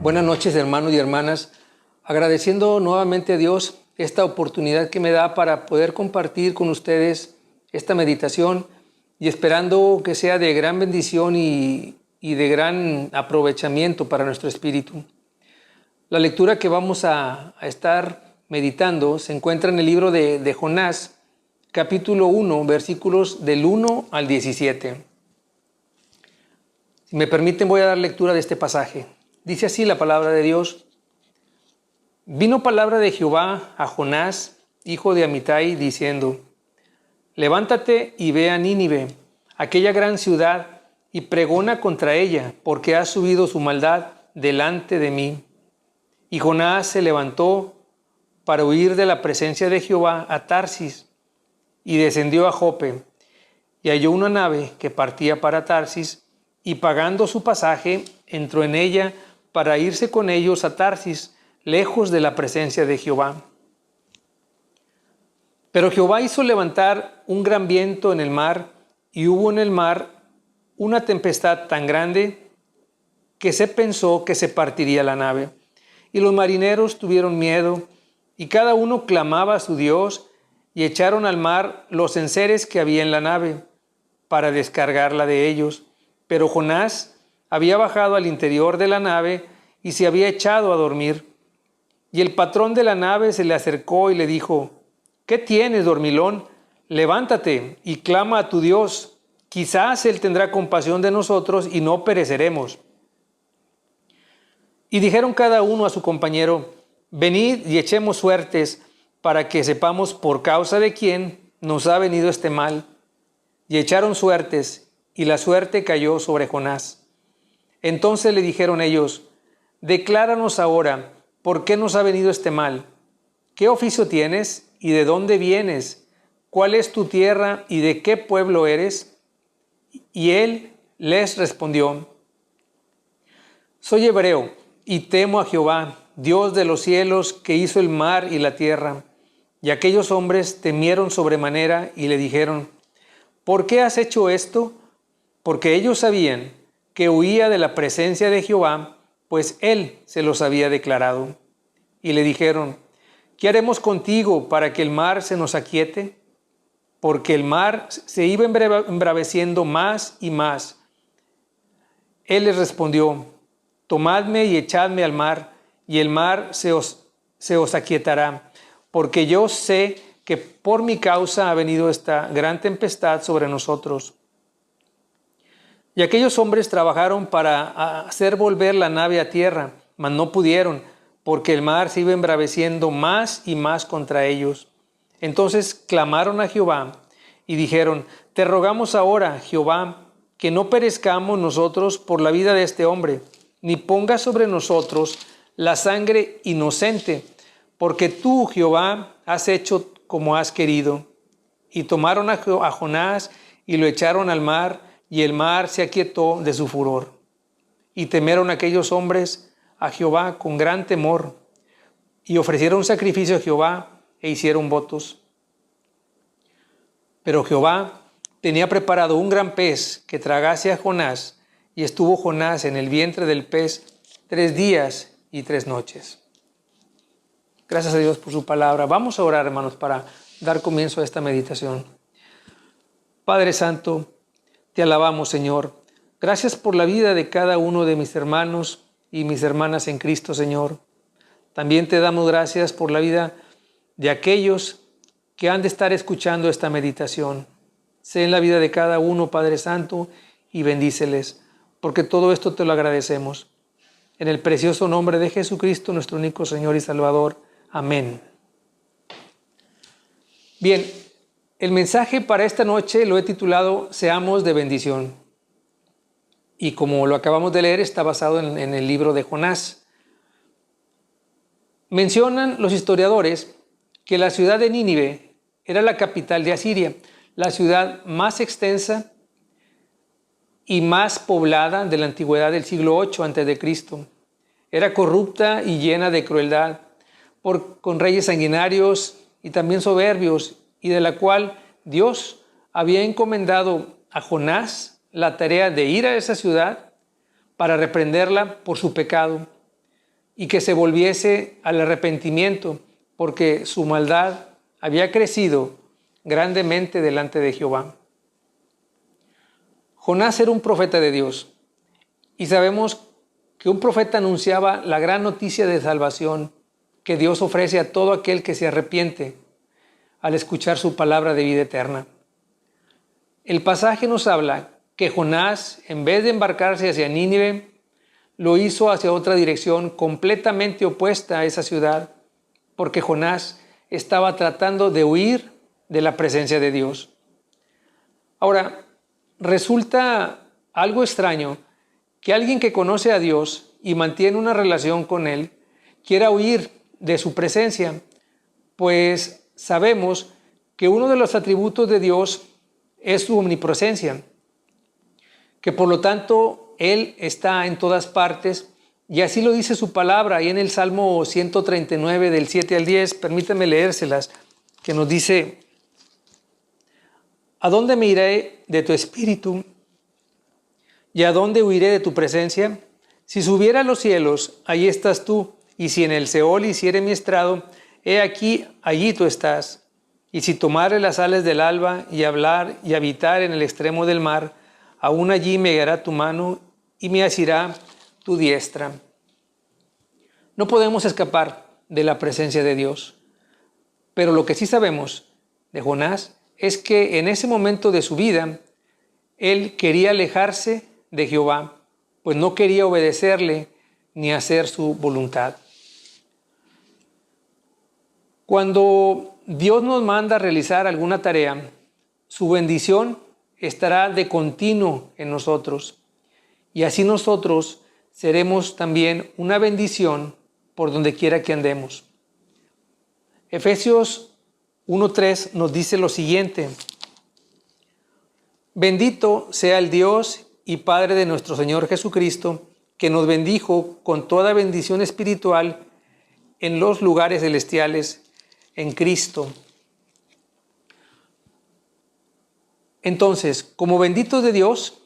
Buenas noches, hermanos y hermanas. Agradeciendo nuevamente a Dios esta oportunidad que me da para poder compartir con ustedes esta meditación y esperando que sea de gran bendición y de gran aprovechamiento para nuestro espíritu. La lectura que vamos a estar meditando se encuentra en el libro de Jonás, capítulo 1, versículos del 1 al 17. Si me permiten, voy a dar lectura de este pasaje. Dice así la palabra de Dios. Vino palabra de Jehová a Jonás, hijo de Amitai, diciendo: Levántate y ve a Nínive, aquella gran ciudad, y pregona contra ella, porque ha subido su maldad delante de mí. Y Jonás se levantó para huir de la presencia de Jehová a Tarsis, y descendió a Jope, y halló una nave que partía para Tarsis, y pagando su pasaje, entró en ella para irse con ellos a Tarsis, lejos de la presencia de Jehová. Pero Jehová hizo levantar un gran viento en el mar, y hubo en el mar una tempestad tan grande que se pensó que se partiría la nave. Y los marineros tuvieron miedo, y cada uno clamaba a su Dios, y echaron al mar los enseres que había en la nave, para descargarla de ellos. Pero Jonás había bajado al interior de la nave y se había echado a dormir. Y el patrón de la nave se le acercó y le dijo: ¿Qué tienes, dormilón? Levántate y clama a tu Dios. Quizás Él tendrá compasión de nosotros y no pereceremos. Y dijeron cada uno a su compañero: Venid y echemos suertes, para que sepamos por causa de quién nos ha venido este mal. Y echaron suertes, y la suerte cayó sobre Jonás. Entonces le dijeron ellos: Decláranos ahora, ¿por qué nos ha venido este mal? ¿Qué oficio tienes y de dónde vienes? ¿Cuál es tu tierra y de qué pueblo eres? Y él les respondió: Soy hebreo y temo a Jehová, Dios de los cielos, que hizo el mar y la tierra. Y aquellos hombres temieron sobremanera y le dijeron: ¿Por qué has hecho esto? Porque ellos sabían que huía de la presencia de Jehová, pues él se los había declarado. Y le dijeron: ¿Qué haremos contigo para que el mar se nos aquiete? Porque el mar se iba embraveciendo más y más. Él les respondió: Tomadme y echadme al mar, y el mar se os aquietará, porque yo sé que por mi causa ha venido esta gran tempestad sobre nosotros. Y aquellos hombres trabajaron para hacer volver la nave a tierra, mas no pudieron, porque el mar se iba embraveciendo más y más contra ellos. Entonces clamaron a Jehová y dijeron: Te rogamos ahora, Jehová, que no perezcamos nosotros por la vida de este hombre, ni pongas sobre nosotros la sangre inocente, porque tú, Jehová, has hecho como has querido. Y tomaron a Jonás y lo echaron al mar, y el mar se aquietó de su furor. Y temieron aquellos hombres a Jehová con gran temor, y ofrecieron sacrificio a Jehová e hicieron votos. Pero Jehová tenía preparado un gran pez que tragase a Jonás, y estuvo Jonás en el vientre del pez 3 días y 3 noches. Gracias a Dios por su palabra. Vamos a orar, hermanos, para dar comienzo a esta meditación. Padre Santo, te alabamos, Señor. Gracias por la vida de cada uno de mis hermanos y mis hermanas en Cristo, Señor. También te damos gracias por la vida de aquellos que han de estar escuchando esta meditación. Sé en la vida de cada uno, Padre Santo, y bendíceles, porque todo esto te lo agradecemos. En el precioso nombre de Jesucristo, nuestro único Señor y Salvador. Amén. Bien, el mensaje para esta noche lo he titulado Seamos de bendición. Y como lo acabamos de leer, está basado en el libro de Jonás. Mencionan los historiadores que la ciudad de Nínive era la capital de Asiria, la ciudad más extensa y más poblada de la antigüedad del siglo 8 a.C. Era corrupta y llena de crueldad, con reyes sanguinarios y también soberbios, y de la cual Dios había encomendado a Jonás la tarea de ir a esa ciudad para reprenderla por su pecado. y que se volviese al arrepentimiento, porque su maldad había crecido grandemente delante de Jehová. Jonás era un profeta de Dios, y sabemos que un profeta anunciaba la gran noticia de salvación que Dios ofrece a todo aquel que se arrepiente al escuchar su palabra de vida eterna. El pasaje nos habla que Jonás, en vez de embarcarse hacia Nínive, lo hizo hacia otra dirección completamente opuesta a esa ciudad, porque Jonás estaba tratando de huir de la presencia de Dios. Ahora, resulta algo extraño que alguien que conoce a Dios y mantiene una relación con Él quiera huir de su presencia, pues sabemos que uno de los atributos de Dios es su omnipresencia, que por lo tanto Él está en todas partes, y así lo dice su palabra ahí en el Salmo 139 del 7 al 10. Permítanme leérselas, que nos dice: ¿a dónde me iré de tu espíritu? ¿Y a dónde huiré de tu presencia? Si subiera a los cielos, allí estás tú, y si en el Seol hiciere mi estrado, he aquí, allí tú estás. Y si tomare las alas del alba, y hablar y habitar en el extremo del mar, aún allí me guiará tu mano, y me asirá tu diestra. No podemos escapar de la presencia de Dios, pero lo que sí sabemos de Jonás es que en ese momento de su vida, él quería alejarse de Jehová, pues no quería obedecerle ni hacer su voluntad. Cuando Dios nos manda a realizar alguna tarea, su bendición estará de continuo en nosotros, y así nosotros seremos también una bendición por donde quiera que andemos. Efesios 1:3 nos dice lo siguiente: bendito sea el Dios y Padre de nuestro Señor Jesucristo, que nos bendijo con toda bendición espiritual en los lugares celestiales en Cristo. Entonces, como benditos de Dios,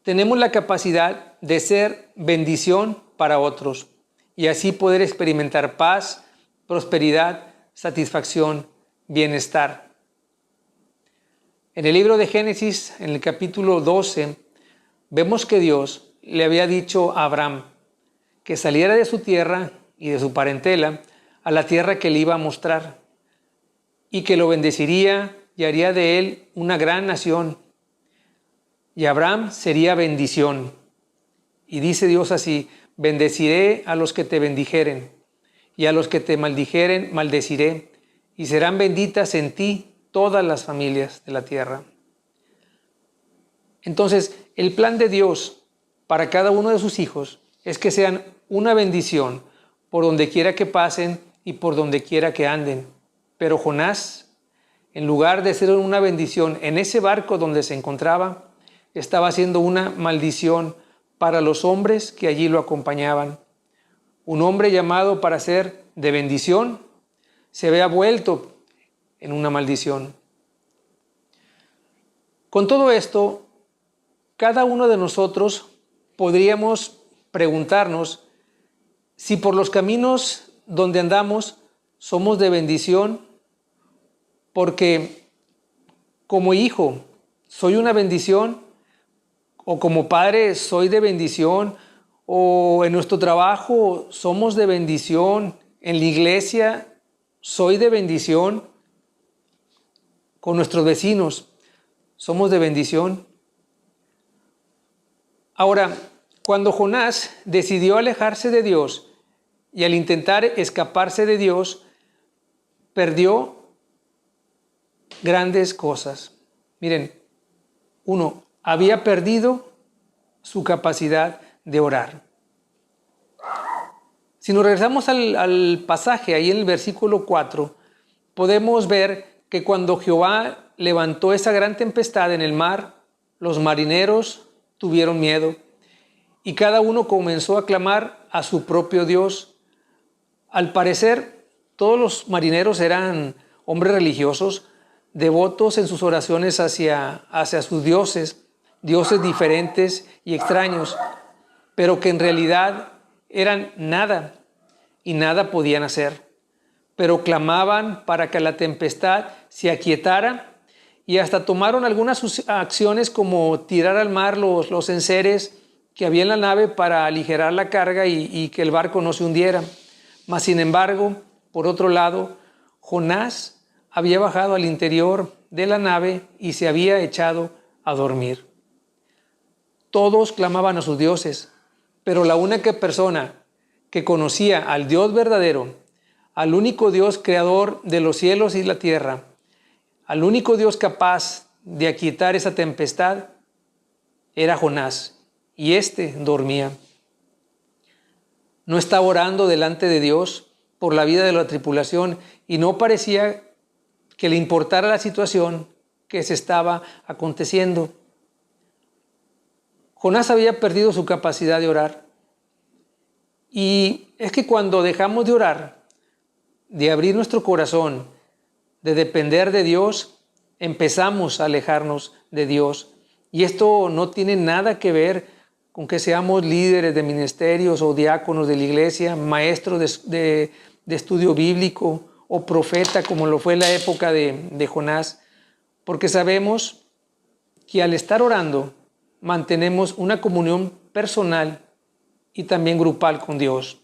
tenemos la capacidad de ser bendición para otros y así poder experimentar paz, prosperidad, satisfacción, bienestar. En el libro de Génesis, en el capítulo 12, vemos que Dios le había dicho a Abraham que saliera de su tierra y de su parentela a la tierra que le iba a mostrar, y que lo bendeciría y haría de él una gran nación. Y Abraham sería bendición. Y dice Dios así: bendeciré a los que te bendijeren, y a los que te maldijeren maldeciré, y serán benditas en ti todas las familias de la tierra. Entonces, el plan de Dios para cada uno de sus hijos es que sean una bendición por donde quiera que pasen y por donde quiera que anden. Pero Jonás, en lugar de ser una bendición en ese barco donde se encontraba, estaba siendo una maldición para los hombres que allí lo acompañaban. Un hombre llamado para ser de bendición se había vuelto en una maldición. Con todo esto, cada uno de nosotros podríamos preguntarnos si por los caminos donde andamos somos de bendición, porque como hijo soy una bendición, o como padre soy de bendición, o en nuestro trabajo somos de bendición, en la iglesia soy de bendición, con nuestros vecinos somos de bendición. Ahora, cuando Jonás decidió alejarse de Dios y al intentar escaparse de Dios, perdió grandes cosas. Miren, uno, había perdido su capacidad de orar. Si nos regresamos al pasaje, ahí en el versículo 4, podemos ver que cuando Jehová levantó esa gran tempestad en el mar, los marineros tuvieron miedo y cada uno comenzó a clamar a su propio Dios. Al parecer, todos los marineros eran hombres religiosos, devotos en sus oraciones hacia sus dioses diferentes y extraños, pero que en realidad eran nada y nada podían hacer, pero clamaban para que la tempestad se aquietara y hasta tomaron algunas acciones como tirar al mar los enseres que había en la nave para aligerar la carga y que el barco no se hundiera. Mas, sin embargo, por otro lado, Jonás había bajado al interior de la nave y se había echado a dormir. Todos clamaban a sus dioses, pero la única persona que conocía al Dios verdadero, al único Dios creador de los cielos y la tierra, al único Dios capaz de aquietar esa tempestad, era Jonás, y éste dormía. No estaba orando delante de Dios por la vida de la tripulación y no parecía que le importara la situación que se estaba aconteciendo. Jonás había perdido su capacidad de orar. Y es que cuando dejamos de orar, de abrir nuestro corazón, de depender de Dios, empezamos a alejarnos de Dios. Y esto no tiene nada que ver con que seamos líderes de ministerios o diáconos de la iglesia, maestros de estudio bíblico o profeta, como lo fue en la época de Jonás, porque sabemos que al estar orando mantenemos una comunión personal y también grupal con Dios.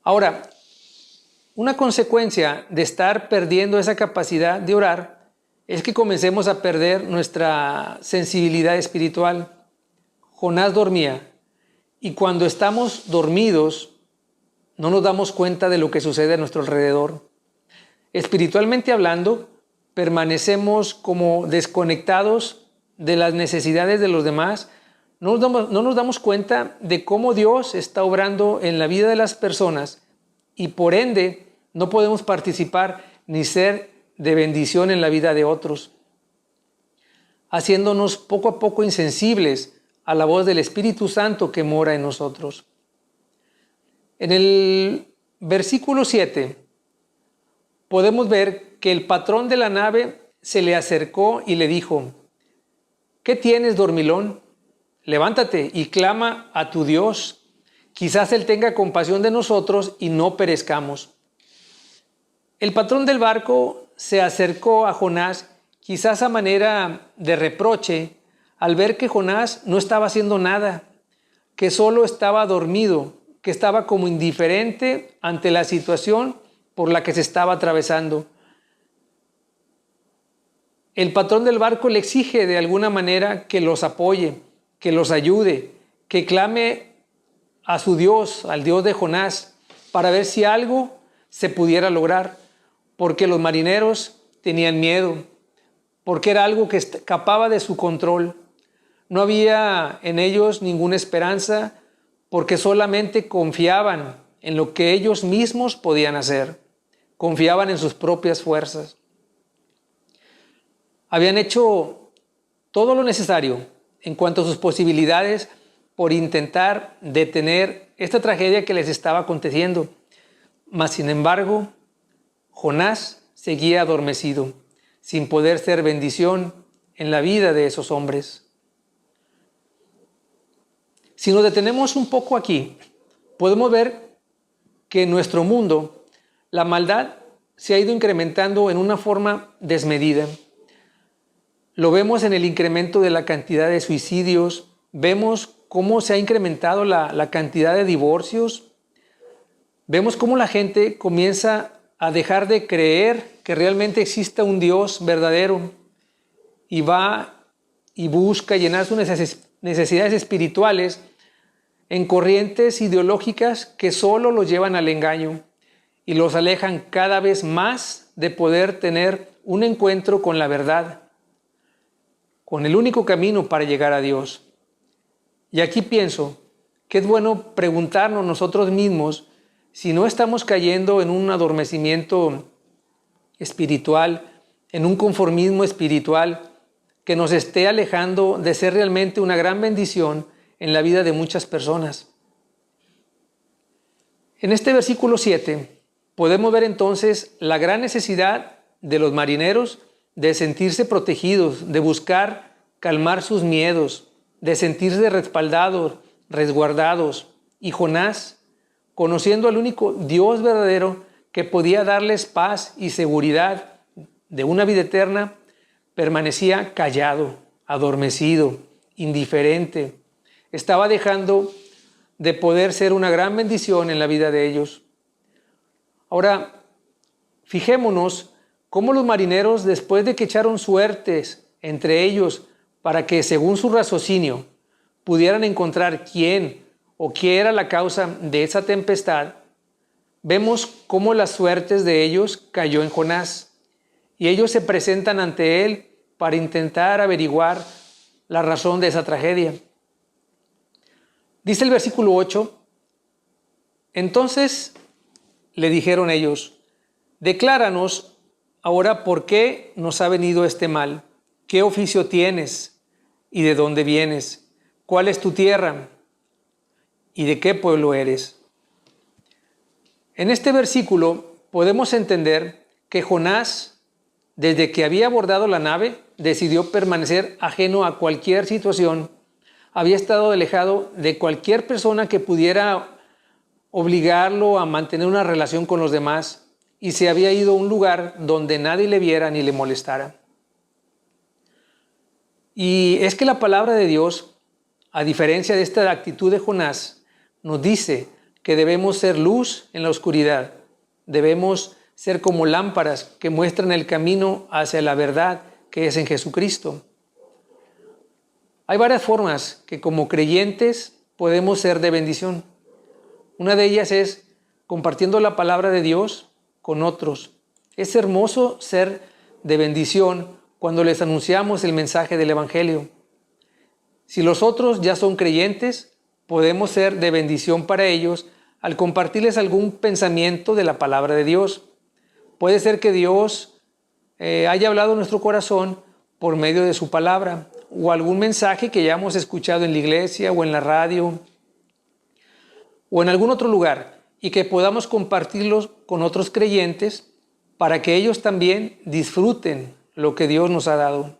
Ahora, una consecuencia de estar perdiendo esa capacidad de orar es que comencemos a perder nuestra sensibilidad espiritual. Jonás dormía y cuando estamos dormidos no nos damos cuenta de lo que sucede a nuestro alrededor. Espiritualmente hablando, permanecemos como desconectados de las necesidades de los demás. No nos damos cuenta de cómo Dios está obrando en la vida de las personas y por ende no podemos participar ni ser de bendición en la vida de otros, haciéndonos poco a poco insensibles a la voz del Espíritu Santo que mora en nosotros. En el versículo 7 podemos ver que el patrón de la nave se le acercó y le dijo: ¿qué tienes, dormilón? Levántate y clama a tu Dios. Quizás Él tenga compasión de nosotros y no perezcamos. El patrón del barco se acercó a Jonás, quizás a manera de reproche, al ver que Jonás no estaba haciendo nada, que solo estaba dormido, que estaba como indiferente ante la situación por la que se estaba atravesando. El patrón del barco le exige de alguna manera que los apoye, que los ayude, que clame a su Dios, al Dios de Jonás, para ver si algo se pudiera lograr, porque los marineros tenían miedo, porque era algo que escapaba de su control. No había en ellos ninguna esperanza, porque solamente confiaban en lo que ellos mismos podían hacer, confiaban en sus propias fuerzas. Habían hecho todo lo necesario en cuanto a sus posibilidades por intentar detener esta tragedia que les estaba aconteciendo. Mas, sin embargo, Jonás seguía adormecido, sin poder ser bendición en la vida de esos hombres. Si nos detenemos un poco aquí, podemos ver que en nuestro mundo la maldad se ha ido incrementando en una forma desmedida. Lo vemos en el incremento de la cantidad de suicidios, vemos cómo se ha incrementado la cantidad de divorcios, vemos cómo la gente comienza a dejar de creer que realmente exista un Dios verdadero y va y busca llenar sus necesidades espirituales en corrientes ideológicas que solo los llevan al engaño y los alejan cada vez más de poder tener un encuentro con la verdad, con el único camino para llegar a Dios. Y aquí pienso que es bueno preguntarnos nosotros mismos si no estamos cayendo en un adormecimiento espiritual, en un conformismo espiritual que nos esté alejando de ser realmente una gran bendición en la vida de muchas personas. En este versículo 7 podemos ver entonces la gran necesidad de los marineros de sentirse protegidos, de buscar calmar sus miedos, de sentirse respaldados, resguardados. y Jonás, conociendo al único Dios verdadero que podía darles paz y seguridad de una vida eterna, permanecía callado, adormecido, indiferente. Estaba dejando de poder ser una gran bendición en la vida de ellos. Ahora, fijémonos cómo los marineros, después de que echaron suertes entre ellos para que, según su raciocinio, pudieran encontrar quién o qué era la causa de esa tempestad, vemos cómo las suertes de ellos cayó en Jonás y ellos se presentan ante él para intentar averiguar la razón de esa tragedia. Dice el versículo 8, entonces le dijeron ellos, decláranos ahora por qué nos ha venido este mal, qué oficio tienes y de dónde vienes, cuál es tu tierra y de qué pueblo eres. En este versículo podemos entender que Jonás, desde que había abordado la nave, decidió permanecer ajeno a cualquier situación. Había estado alejado de cualquier persona que pudiera obligarlo a mantener una relación con los demás y se había ido a un lugar donde nadie le viera ni le molestara. Y es que la palabra de Dios, a diferencia de esta actitud de Jonás, nos dice que debemos ser luz en la oscuridad. Debemos ser como lámparas que muestran el camino hacia la verdad que es en Jesucristo. Hay varias formas que como creyentes podemos ser de bendición. Una de ellas es compartiendo la palabra de Dios con otros. Es hermoso ser de bendición cuando les anunciamos el mensaje del Evangelio. Si los otros ya son creyentes, podemos ser de bendición para ellos al compartirles algún pensamiento de la palabra de Dios. Puede ser que Dios haya hablado en nuestro corazón por medio de su palabra o algún mensaje que ya hemos escuchado en la iglesia o en la radio o en algún otro lugar y que podamos compartirlos con otros creyentes para que ellos también disfruten lo que Dios nos ha dado.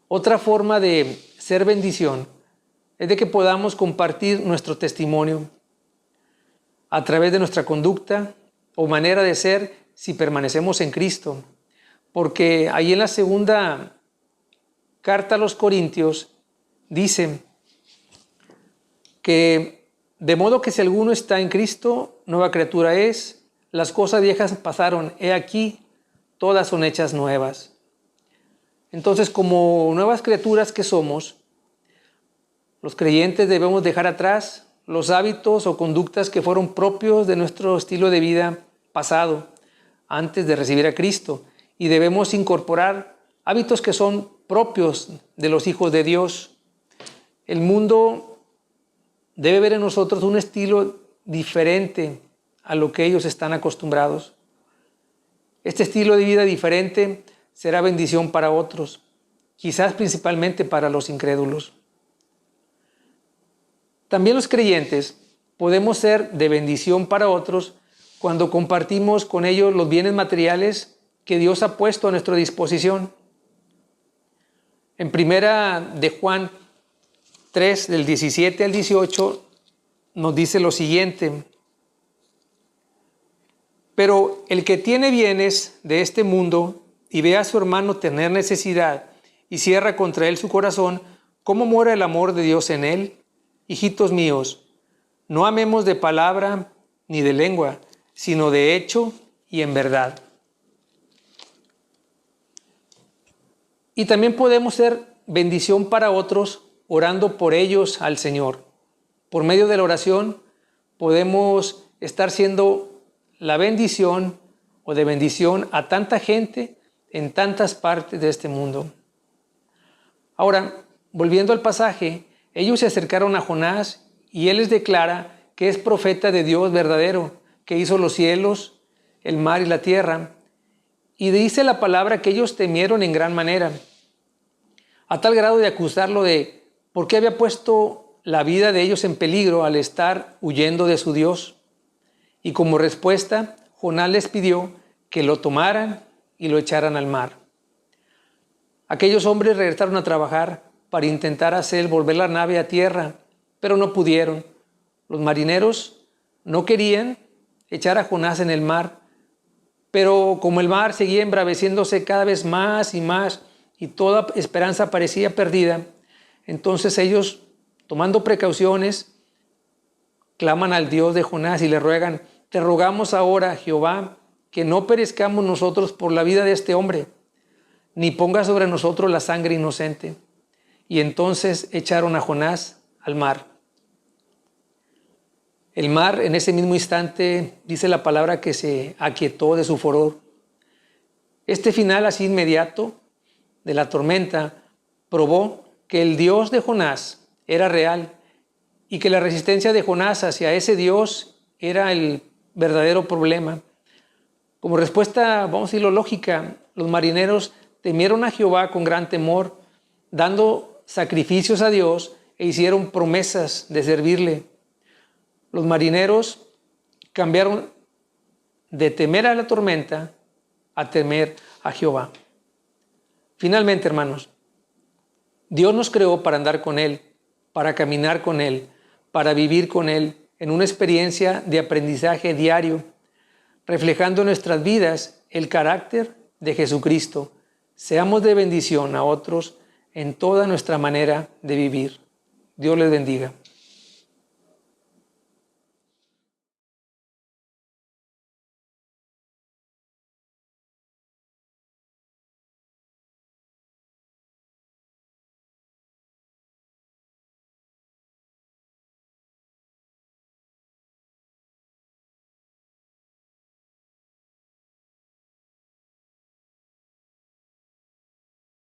Otra forma de ser bendición es de que podamos compartir nuestro testimonio a través de nuestra conducta o manera de ser si permanecemos en Cristo. Porque ahí en la segunda carta a los Corintios dice que de modo que si alguno está en Cristo, nueva criatura es, las cosas viejas pasaron, he aquí, todas son hechas nuevas. Entonces, como nuevas criaturas que somos, los creyentes debemos dejar atrás los hábitos o conductas que fueron propios de nuestro estilo de vida pasado, antes de recibir a Cristo, y debemos incorporar hábitos que son propios de los hijos de Dios. El mundo debe ver en nosotros un estilo diferente a lo que ellos están acostumbrados. Este estilo de vida diferente será bendición para otros, quizás principalmente para los incrédulos. También los creyentes podemos ser de bendición para otros cuando compartimos con ellos los bienes materiales que Dios ha puesto a nuestra disposición. En primera de Juan 3, del 17 al 18, nos dice lo siguiente: pero el que tiene bienes de este mundo y ve a su hermano tener necesidad y cierra contra él su corazón, ¿cómo mora el amor de Dios en él? Hijitos míos, no amemos de palabra ni de lengua, sino de hecho y en verdad. Y también podemos ser bendición para otros orando por ellos al Señor. Por medio de la oración podemos estar siendo la bendición o de bendición a tanta gente en tantas partes de este mundo. Ahora, volviendo al pasaje, ellos se acercaron a Jonás y él les declara que es profeta de Dios verdadero, que hizo los cielos, el mar y la tierra. Y dice la palabra que ellos temieron en gran manera, a tal grado de acusarlo de por qué había puesto la vida de ellos en peligro al estar huyendo de su Dios. Y como respuesta, Jonás les pidió que lo tomaran y lo echaran al mar. Aquellos hombres regresaron a trabajar para intentar hacer volver la nave a tierra, pero no pudieron, Los marineros no querían echar a Jonás en el mar, pero como el mar seguía embraveciéndose cada vez más y toda esperanza parecía perdida, entonces ellos, tomando precauciones, claman al Dios de Jonás y le ruegan: te rogamos ahora, Jehová, que no perezcamos nosotros por la vida de este hombre, ni ponga sobre nosotros la sangre inocente. Y entonces echaron a Jonás al mar. El mar en ese mismo instante, dice la palabra, que se aquietó de su furor. Este final así inmediato de la tormenta probó que el Dios de Jonás era real y que la resistencia de Jonás hacia ese Dios era el verdadero problema. Como respuesta, vamos a decirlo, lógica, los marineros temieron a Jehová con gran temor, dando sacrificios a Dios e hicieron promesas de servirle. Los marineros cambiaron de temer a la tormenta a temer a Jehová. Finalmente, hermanos, Dios nos creó para andar con Él, para caminar con Él, para vivir con Él en una experiencia de aprendizaje diario, reflejando en nuestras vidas el carácter de Jesucristo. Seamos de bendición a otros en toda nuestra manera de vivir. Dios les bendiga.